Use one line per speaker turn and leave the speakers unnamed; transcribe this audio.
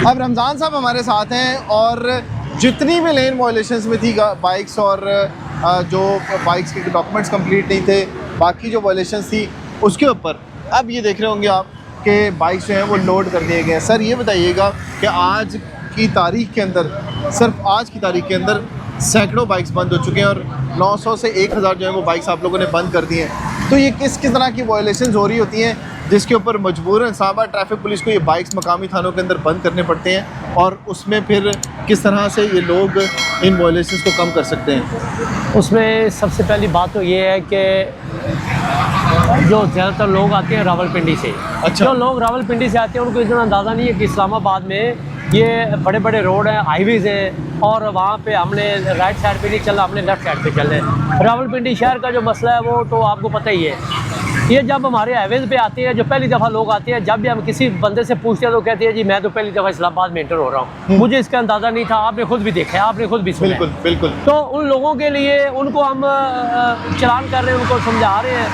अब रमज़ान साहब हमारे साथ हैं और जितनी भी लेन वायलेशंस में थी बाइक्स और जो बाइक्स के डॉक्यूमेंट्स कंप्लीट नहीं थे, बाकी जो वायलेशंस थी उसके ऊपर अब ये देख रहे होंगे आप कि बाइक्स जो हैं वो लोड कर दिए गए हैं। सर ये बताइएगा कि आज की तारीख के अंदर, सिर्फ आज की तारीख के अंदर सैकड़ों बाइक्स बंद हो चुके हैं और 900 से 1000 जो है वो बाइक्स आप लोगों ने बंद कर दी हैं। तो ये किस किस तरह की वायलेशंस हो रही होती हैं जिसके ऊपर मजबूरन साहबा ट्रैफिक पुलिस को ये बाइक्स मकामी थानों के अंदर बंद करने पड़ते हैं, और उसमें फिर किस तरह से ये लोग इन वायलेशंस को कम कर सकते हैं?
उसमें सबसे पहली बात तो ये है कि जो ज़्यादातर लोग आते हैं रावलपिंडी से।
अच्छा।
जो लोग रावलपिंडी से आते हैं उनको इतना अंदाज़ा नहीं है कि इस्लामाबाद में ये बड़े बड़े रोड हैं, हाईवेज़ हैं, और वहाँ पे हमने राइट साइड पे नहीं चलना, हमने लेफ़्ट साइड पे चलना है। रावलपिंडी शहर का जो मसला है वो तो आपको पता ही है। ये जब हमारे हाईवेज़ पे आते हैं, जो पहली दफ़ा लोग आते हैं, जब भी हम किसी बंदे से पूछते हैं तो कहते हैं जी मैं तो पहली दफ़ा इस्लामाबाद में एंटर हो रहा हूँ, मुझे इसका अंदाज़ा नहीं था। आपने खुद भी देखा है, आपने खुद भी सुना है।
बिल्कुल बिल्कुल।
तो उन लोगों के लिए उनको हम चलान कर रहे हैं, उनको समझा रहे हैं